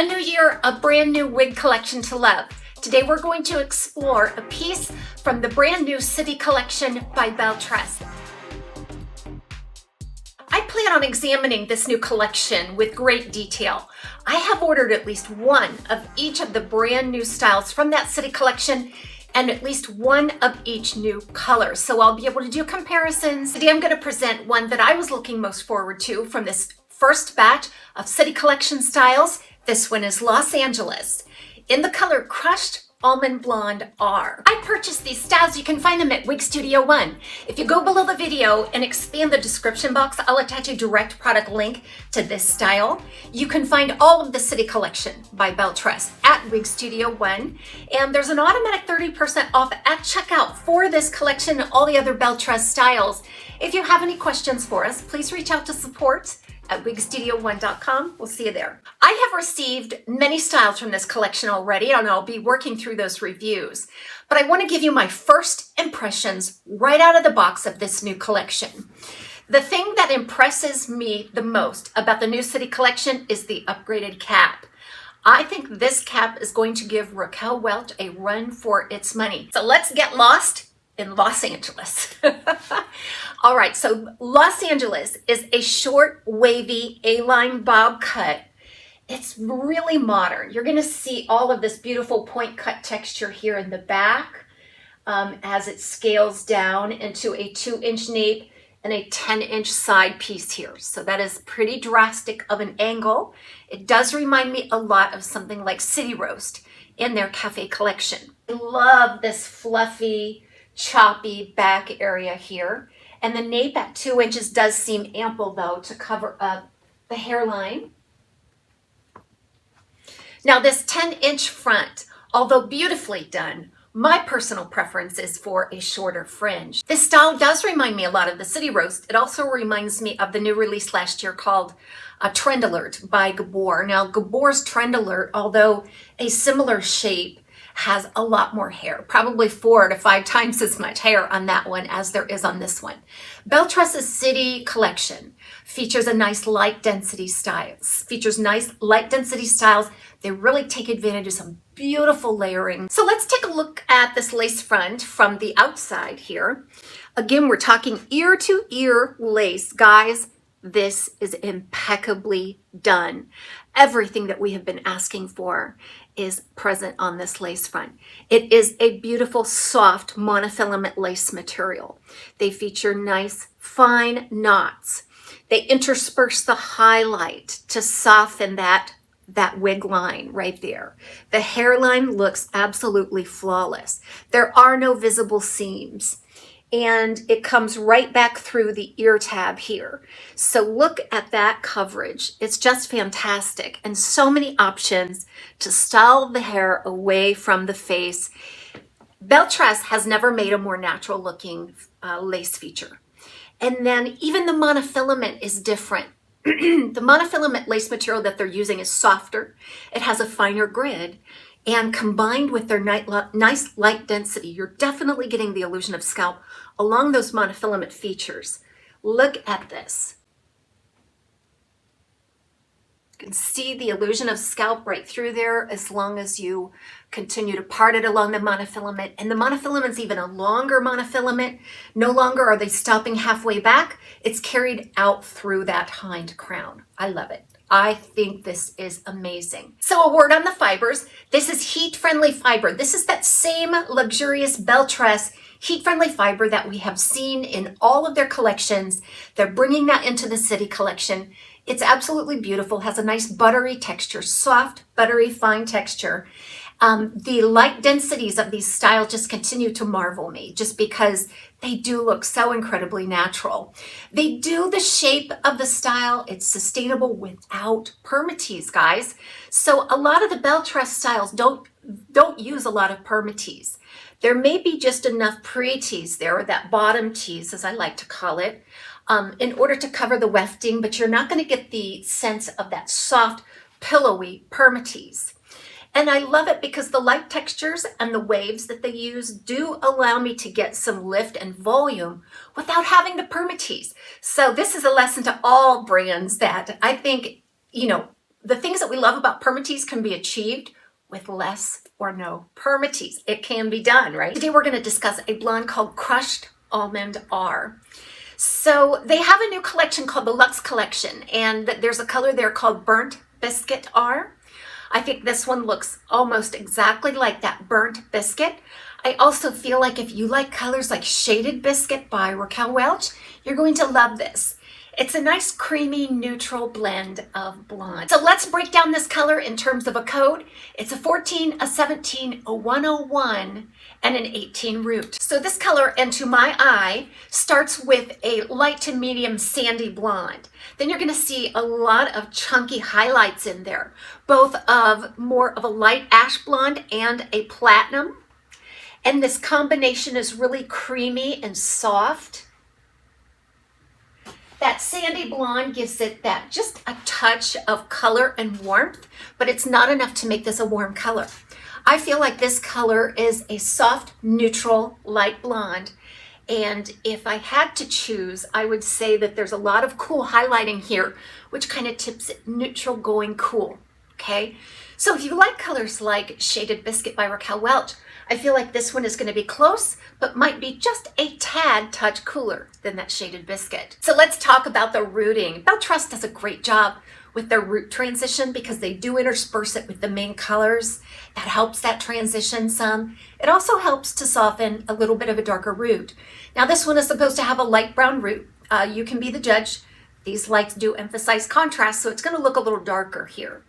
A new year, a brand new wig collection to love. Today we're going to explore a piece from the brand new City collection by Belle Tress. I plan on examining this new collection with great detail. I have ordered at least one of each of the brand new styles from that City collection and at least one of each new color. So I'll be able to do comparisons. Today I'm going to present one that I was looking most forward to from this first batch of City collection styles. This one is Los Angeles in the color Crushed Almond R. I purchased these styles. You can find them at Wig Studio One. If you go below the video and expand the description box, I'll attach a direct product link to this style. You can find all of the City collection by Belle Tress at Wig Studio One. And there's an automatic 30% off at checkout for this collection and all the other Belle Tress styles. If you have any questions for us, please reach out to support at wigstudio1.com. We'll see you there. I have received many styles from this collection already, and I'll be working through those reviews. But I want to give you my first impressions right out of the box of this new collection. The thing that impresses me the most about the new City collection is the upgraded cap. I think this cap is going to give Raquel Welch a run for its money. So let's get lost in Los Angeles. All right, so Los Angeles is a short, wavy A-line bob cut. It's really modern. You're gonna see all of this beautiful point cut texture here in the back as it scales down into a 2-inch nape and a 10-inch side piece here. So that is pretty drastic of an angle. It does remind me a lot of something like City Roast in their cafe collection. I love this fluffy, choppy back area here. And the nape at 2 inches does seem ample though to cover up the hairline. Now this 10-inch front, although beautifully done, my personal preference is for a shorter fringe. This style does remind me a lot of the City Roast. It also reminds me of the new release last year called Trend Alert by Gabor. Now Gabor's Trend Alert, although a similar shape, has a lot more hair, probably 4 to 5 times as much hair on that one as there is on this one. Belle Tress's City collection features a nice light density styles. They really take advantage of some beautiful layering. So let's take a look at this lace front from the outside here. Again, we're talking ear to ear lace. Guys, this is impeccably done. Everything that we have been asking for is present on this lace front. It is a beautiful, soft monofilament lace material. They feature nice, fine knots. They intersperse the highlight to soften that wig line right there. The hairline looks absolutely flawless. There are no visible seams. And it comes right back through the ear tab here. So look at that coverage. It's just fantastic. And so many options to style the hair away from the face. Belle Tress has never made a more natural looking lace feature. And then even the monofilament is different. The monofilament lace material that they're using is softer. It has a finer grid. And combined with their nice light density, you're definitely getting the illusion of scalp along those monofilament features. Look at this. You can see the illusion of scalp right through there as long as you continue to part it along the monofilament. And the monofilament's even a longer monofilament. No longer are they stopping halfway back. It's carried out through that hind crown. I love it. I think this is amazing. So a word on the fibers. This is heat-friendly fiber. This is that same luxurious Belle Tress heat-friendly fiber that we have seen in all of their collections. They're bringing that into the City collection. It's absolutely beautiful, has a nice buttery texture, soft, buttery, fine texture. The light densities of these styles just continue to marvel me just because they do look so incredibly natural. They do the shape of the style. It's sustainable without Permatease, guys. So a lot of the Belle Tress styles don't use a lot of Permatease. There may be just enough pre-tease there, or that bottom tease, as I like to call it, in order to cover the wefting, but you're not going to get the sense of that soft, pillowy Permatease. And I love it because the light textures and the waves that they use do allow me to get some lift and volume without having to Permatease. So this is a lesson to all brands that I think, the things that we love about Permatease can be achieved with less or no Permatease. It can be done, right? Today we're going to discuss a blonde called Crushed Almond R. So they have a new collection called the Luxe Collection, and there's a color there called Burnt Biscuit R. I think this one looks almost exactly like that burnt biscuit. I also feel like if you like colors like Shaded Biscuit by Raquel Welch, you're going to love this. It's a nice creamy neutral blend of blonde. So let's break down this color in terms of a code. It's a 14, a 17, a 101, and an 18 root. So this color, and to my eye, starts with a light to medium sandy blonde. Then you're gonna see a lot of chunky highlights in there, both of more of a light ash blonde and a platinum. And this combination is really creamy and soft. That sandy blonde gives it that just a touch of color and warmth, but it's not enough to make this a warm color. I feel like this color is a soft, neutral, light blonde. And if I had to choose, I would say that there's a lot of cool highlighting here, which kind of tips it neutral going cool, okay? So if you like colors like Shaded Biscuit by Raquel Welch, I feel like this one is going to be close, but might be just a tad touch cooler than that Shaded Biscuit. So let's talk about the rooting. Belle Tress does a great job with their root transition because they do intersperse it with the main colors. That helps that transition some. It also helps to soften a little bit of a darker root. Now this one is supposed to have a light brown root. You can be the judge. These lights do emphasize contrast, so it's going to look a little darker here.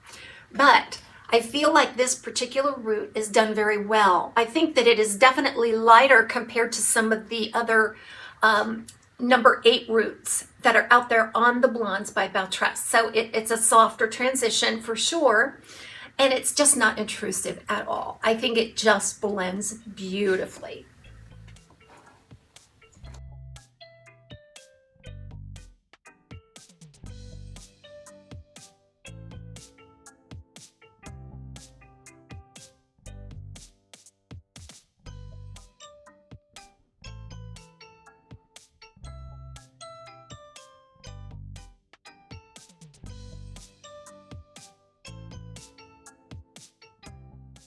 But I feel like this particular root is done very well. I think that it is definitely lighter compared to some of the other number 8 roots that are out there on the blondes by Belle Tress. So it's a softer transition for sure, and it's just not intrusive at all. I think it just blends beautifully.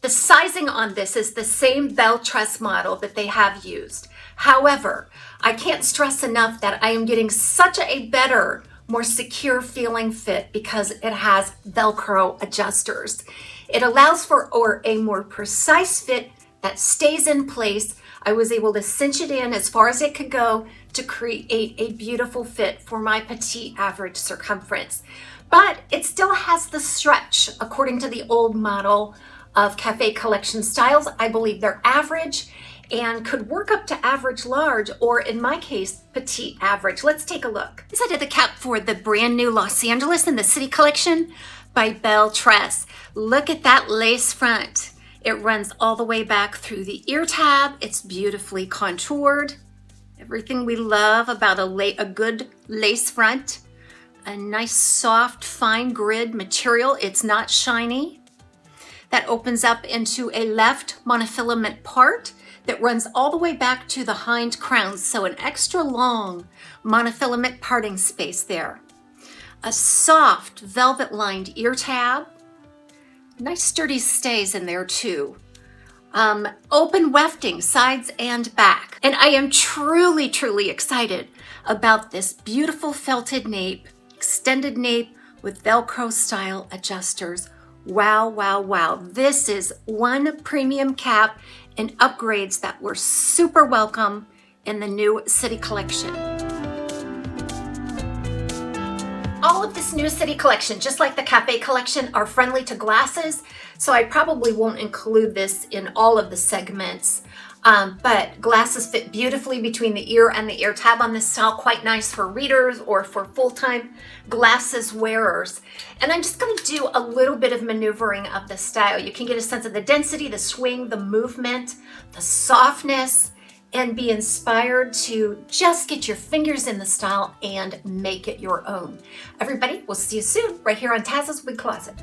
The sizing on this is the same Belle Tress model that they have used. However, I can't stress enough that I am getting such a better, more secure feeling fit because it has Velcro adjusters. It allows for a more precise fit that stays in place. I was able to cinch it in as far as it could go to create a beautiful fit for my petite average circumference. But it still has the stretch according to the old model of Cafe Collection styles. I believe they're average and could work up to average large, or in my case, petite average. Let's take a look. This I did the cap for the brand new Los Angeles in the City Collection by Belle Tress. Look at that lace front. It runs all the way back through the ear tab. It's beautifully contoured. Everything we love about a good lace front. A nice, soft, fine grid material. It's not shiny. That opens up into a left monofilament part that runs all the way back to the hind crowns, so an extra long monofilament parting space there. A soft velvet lined ear tab. Nice sturdy stays in there too. Open wefting sides and back. And I am truly, truly excited about this beautiful felted nape, extended nape with Velcro style adjusters. Wow, wow, wow. This is one premium cap and upgrades that were super welcome in the new City Collection. All of this new City Collection, just like the Cafe Collection, are friendly to glasses, so I probably won't include this in all of the segments. But glasses fit beautifully between the ear and the ear tab on this style, quite nice for readers or for full-time glasses wearers. And I'm just going to do a little bit of maneuvering of the style. You can get a sense of the density, the swing, the movement, the softness, and be inspired to just get your fingers in the style and make it your own. Everybody, we'll see you soon right here on TAZ's Wig Closet.